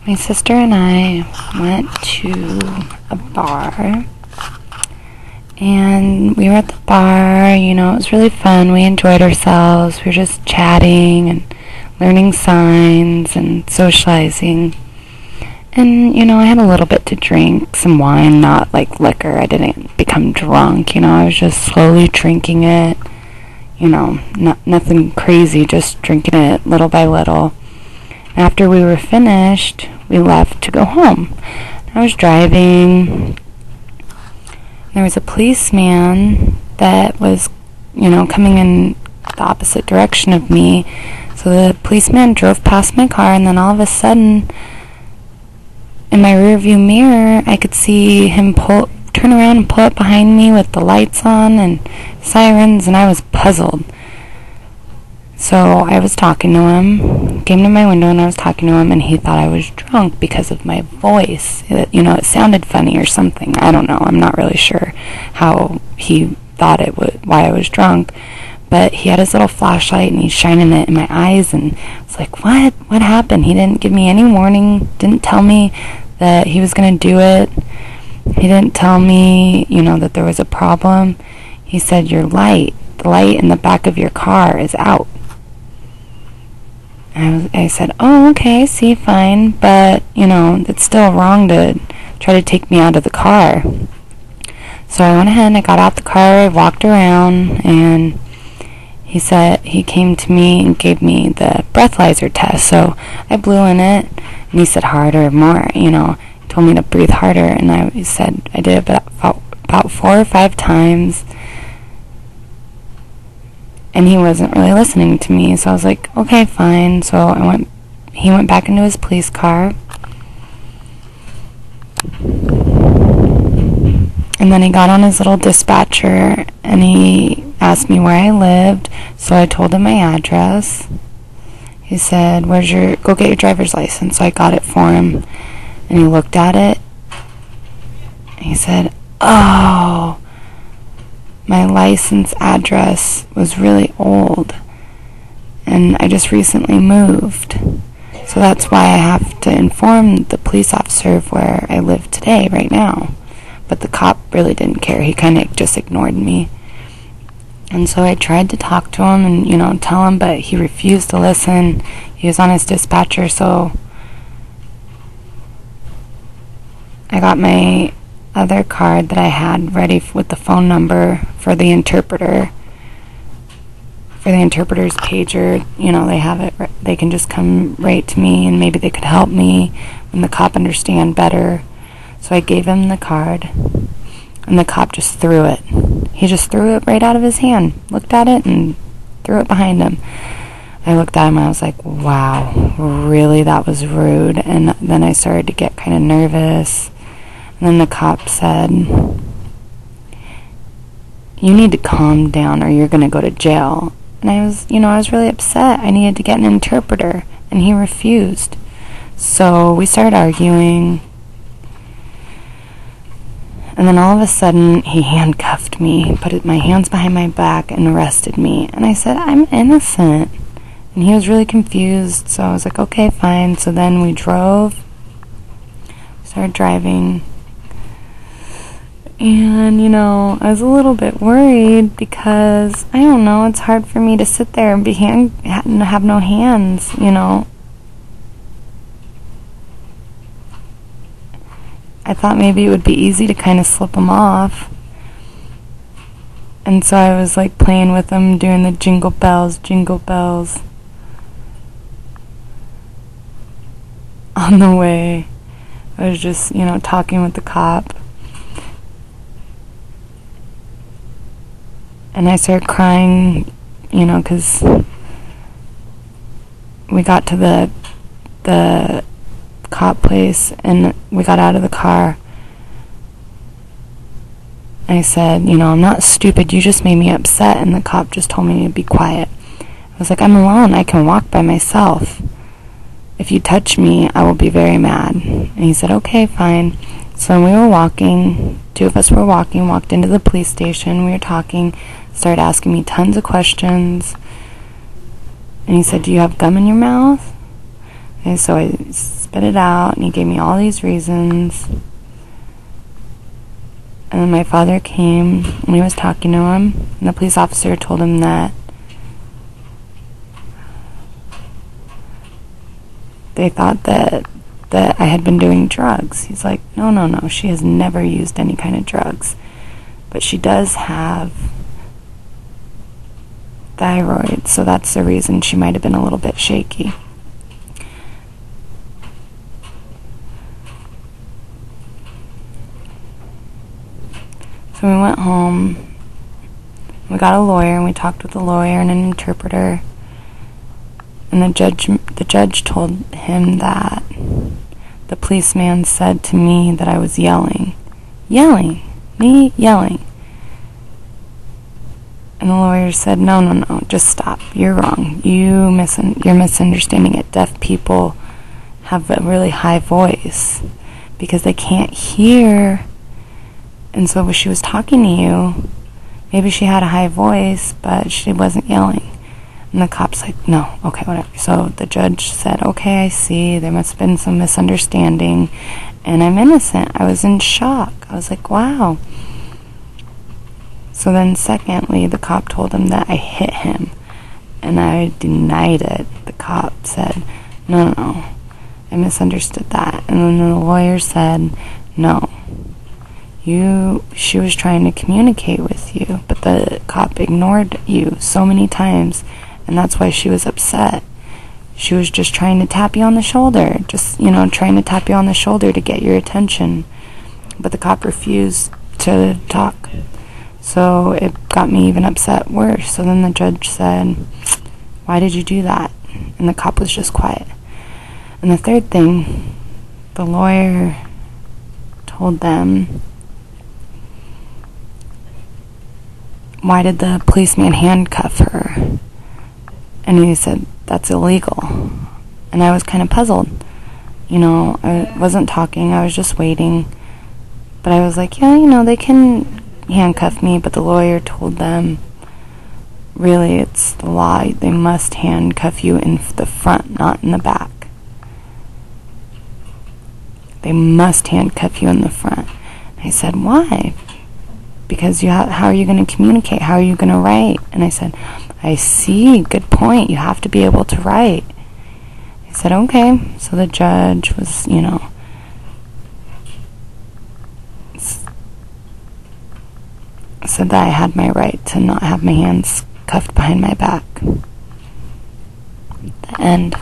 My sister and I went to a bar, and we were at the bar. You know, it was really fun. We enjoyed ourselves. We were just chatting and learning signs and socializing. And, you know, I had a little bit to drink, some wine, not like liquor. I didn't become drunk, you know, I was just slowly drinking it. You know, nothing crazy, just drinking it little by little. After we were finished, we left to go home. I was driving. There was a policeman that was, you know, coming in the opposite direction of me. So the policeman drove past my car, and then all of a sudden, in my rearview mirror, I could see him turn around and pull up behind me with the lights on and sirens, and I was puzzled. So I was talking to him, came to my window, and I was talking to him, and he thought I was drunk because of my voice. You know, it sounded funny or something. I don't know. I'm not really sure how he thought why I was drunk. But he had his little flashlight, and he's shining it in my eyes, and it's like, what? What happened? He didn't give me any warning, didn't tell me that he was going to do it. He didn't tell me, you know, that there was a problem. He said, the light in the back of your car is out. I said, oh, okay, I see, fine, but, you know, it's still wrong to try to take me out of the car. So I went ahead and I got out the car, I walked around, and he came to me and gave me the breathalyzer test. So I blew in it, and he said harder, more, you know, he told me to breathe harder, and I said I did it about 4 or 5 times. And he wasn't really listening to me, so I was like, okay, fine. So he went back into his police car. And then he got on his little dispatcher, and he asked me where I lived, so I told him my address. He said, go get your driver's license. So I got it for him, and he looked at it, and he said, oh, my license address was really old, and I just recently moved. So that's why I have to inform the police officer of where I live today, right now. But the cop really didn't care. He kind of just ignored me. And so I tried to talk to him and, you know, tell him, but he refused to listen. He was on his dispatcher, so I got my other card that I had ready with the phone number for the interpreter. For the interpreter's pager, you know, they have it. They can just come right to me, and maybe they could help me when the cop understand better. So I gave him the card, and the cop just threw it. He just threw it right out of his hand, looked at it, and threw it behind him. I looked at him, and I was like, wow, really? That was rude. And then I started to get kind of nervous. And then the cop said, you need to calm down or you're going to go to jail. And I was really upset. I needed to get an interpreter, and he refused. So we started arguing. And then all of a sudden, he handcuffed me, put my hands behind my back, and arrested me. And I said, I'm innocent. And he was really confused, so I was like, okay, fine. So then we started driving. And, you know, I was a little bit worried because, I don't know, it's hard for me to sit there and have no hands, you know. I thought maybe it would be easy to kind of slip them off. And so I was like playing with them, doing the jingle bells. On the way, I was just, you know, talking with the cop. And I started crying, you know, because we got to the cop place, and we got out of the car. I said, you know, I'm not stupid, you just made me upset. And the cop just told me to be quiet. I was like, I'm alone, I can walk by myself. If you touch me, I will be very mad. And he said, okay, fine. So we were walking, 2 of us were walking, walked into the police station, we were talking, started asking me tons of questions. And he said, do you have gum in your mouth? And so I spit it out, and he gave me all these reasons. And then my father came, and he was talking to him, and the police officer told him that they thought that I had been doing drugs. He's like, no, she has never used any kind of drugs. But she does have thyroid, so that's the reason she might have been a little bit shaky. So we went home, we got a lawyer, and we talked with a lawyer and an interpreter. And the judge told him that the policeman said to me that I was yelling. Me yelling. And the lawyer said, no, just stop. You're wrong. You're misunderstanding it. Deaf people have a really high voice because they can't hear. And so when she was talking to you, maybe she had a high voice, but she wasn't yelling. And the cop's like, no, okay, whatever. So the judge said, okay, I see. There must have been some misunderstanding. And I'm innocent. I was in shock. I was like, wow. So then secondly, the cop told him that I hit him. And I denied it. The cop said, no, I misunderstood that. And then the lawyer said, no. She was trying to communicate with you, but the cop ignored you so many times, and that's why she was upset. She was just trying to tap you on the shoulder, trying to tap you on the shoulder to get your attention, but the cop refused to talk. So it got me even upset worse. So then the judge said, why did you do that? And the cop was just quiet. And the third thing, the lawyer told them, why did the policeman handcuff her? And he said, that's illegal. And I was kind of puzzled. I wasn't talking, I was just waiting. But I was like, yeah, they can handcuff me, but the lawyer told them, really, it's the law. They must handcuff you in the front, not in the back. They must handcuff you in the front. I said, why? Because how are you going to communicate? How are you going to write? And I said, I see, good point. You have to be able to write. I said, okay. So the judge was, said that I had my right to not have my hands cuffed behind my back. The end.